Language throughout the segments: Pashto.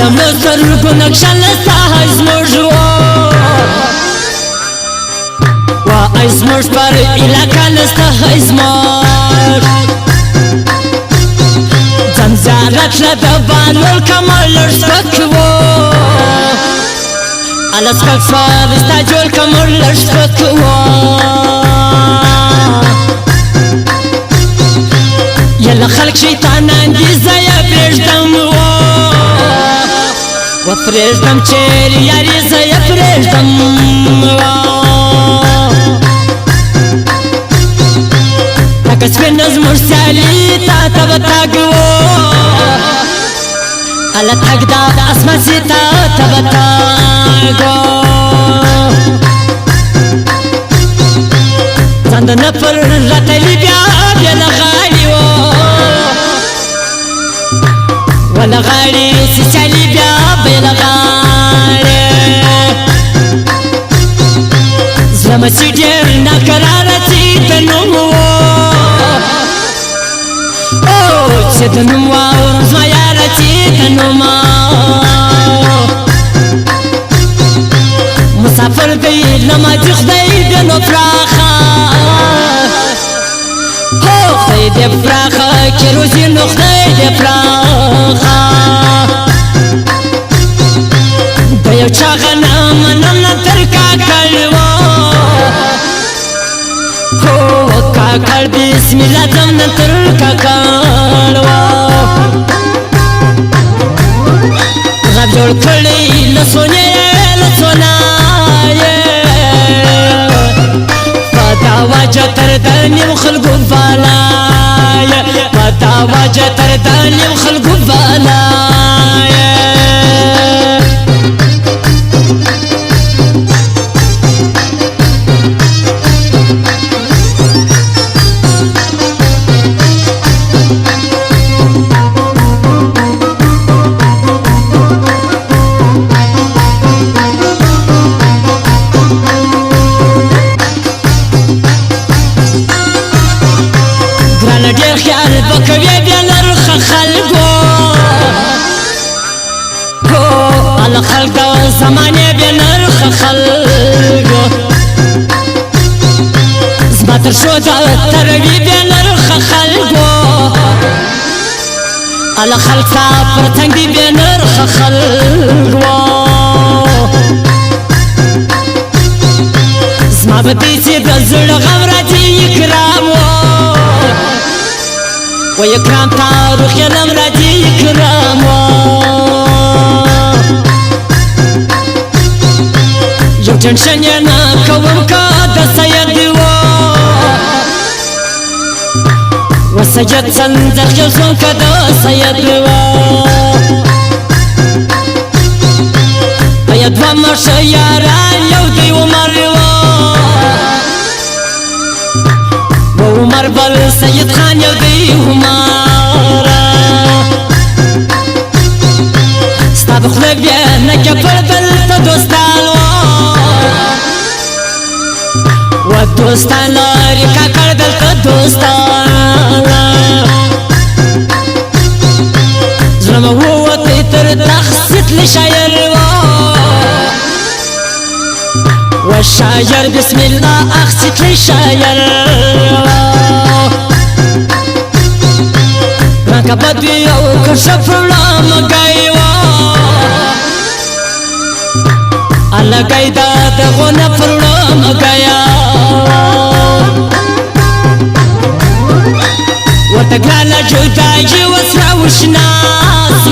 زمو سترګو نقشه لستا زموږ وا زموږ پر علاقه لستا زموږ ځم زیارت له د بهلول کمال لږ سپک و اله سپک سوار ستا جوړ کمال لږ سپک و یله خلق شیطانان دي زه یې پرېږدم و پرېږدم چیرې یاري زه یې پرېږدم لکه سپینه زموږ سیالي تا ته به تګ و اله تګ دا د اسمان سي تا ته به تګ و ځان د نفر راتلي بیا بیا له غاړې و وله غاړې سي سیالي بیا بیا له غاړې زړه مې سي ډېر ناقراره چې د نوم و چې د نوم واورم زما یاره چې د نوم مسافر دی له ماضي خدای دې نو پراخه هو خدای دې پراخه کې روزي نو خدای دې پراخه د یو چا غنه منم نه تر کاکړ و هو کاکړ بسم الله ځم نه تر کاکړ و غاب جوړ کړی له سونې له سونایې په دا وجه تر د نیم خلکو بالایې په دا وجه تر د نیم خلکو بالایې ډېر خیال به کوې بیا نرخه خلکو هو اله خلک د زمانې بیا نرخه خلکو زما تر شو د تروي بیا نرخه خلکو اله خلک ستا پر تنګ دي بیا نرخه خلکو زما به دې چې د زړه غم راځي اکرام و و اکرام تاروخ یلم راځي اکرام یو ټنشن یې نه کوم که د سید و سید سنځخ یو زوم که د سید ایا دوه مشه یاران یو دی عمر عمر بل سید خان یو دی عمر ستا به خوله بیا نکه پر بل ته دوستان و دوستان لري کاکړ دلته دوستان زړه مې ووتی تر تخصیص له شاعر و شاعر بسم الله اخصیص له شاعر رنگا بدوی او کشف لامگئی و الگئی دا دغون فرلامگیا و تگلالا جدایی و سراوشناس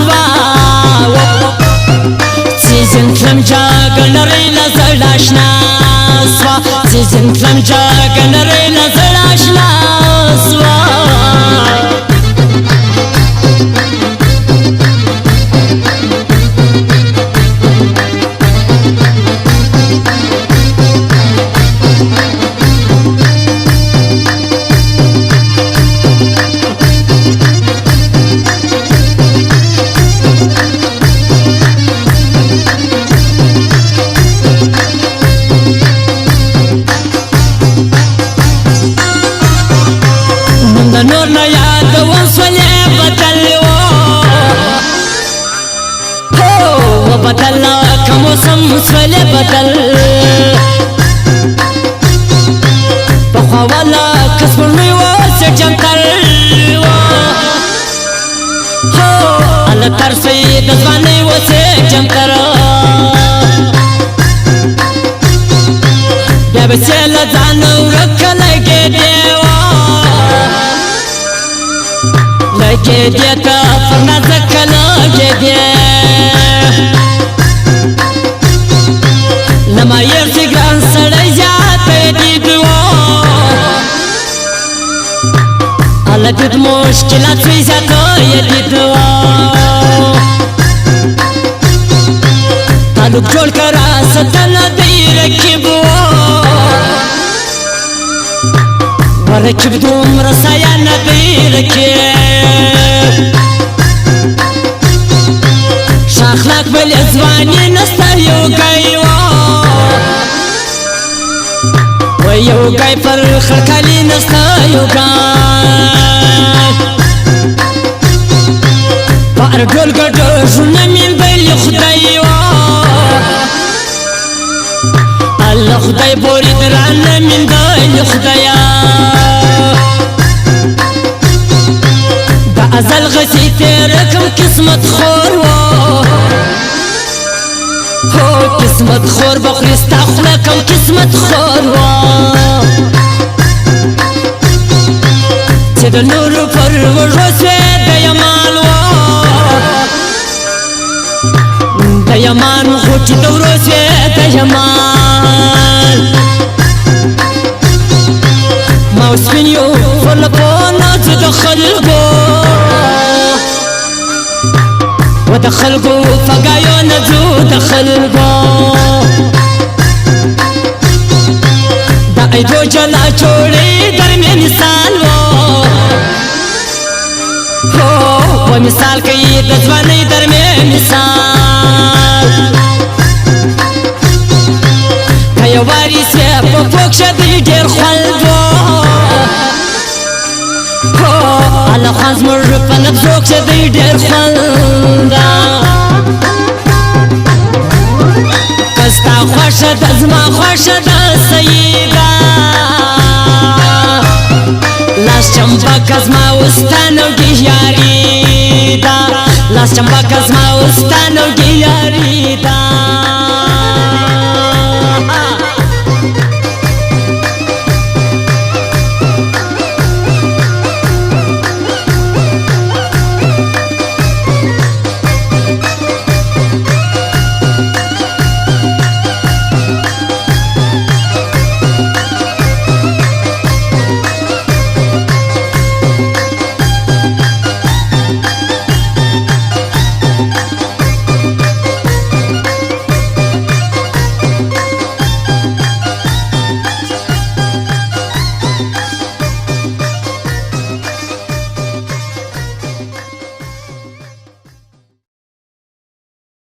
سیزن تلم جاگل ریلا زلاشناس سیزن تلم جاگل ریلا زلاشناس سولې بدل پخوا والا کسبونی و سجنتل هو الله ترسي د ځواني و سجنتل بیا به سیل ځان ورکلای کې دیوا لکه دې ته فرنا زکلا کې دی لما يرسي ګران سړی زیاته دي دوا الله دې مشکلات وي زیاته دي دوا تعلق جوړ کرا ستل دی رکبو ورکب دوم رسایا ندی رکب شاخلاق بل ازوانی نستا یو گیوا و یو گی پر خلقالی نستا یو گی پار ڈول گڑو شنمین بیل خدایوا الله خدای بوری دران من بیل خدایا دا ازل غسی تیرکم قسمت خور هو قسمت خور بخریستا خلکم قسمت خور چه دا نور پر وروسوی دا یمان دا یمان خود چه دا وروسوی دا یمان موسفین یو فلپونا چه دا خلقو و دا خلقو فقایو نجو دا خلقو دا ایدو جلا چوڑی درمی سالو و مثال کئی دا زوانی درمی مثال کیا واری سے پپوک شدی دیر خلدو الله خان زمر په لبزوک چې دی ډېر خندا کستا خوښه ده زما خوښه ده سیدا لاس چمبکه زما وستا نوګي یاري ده لاس چمبکه زما وستا نوګي یاري ده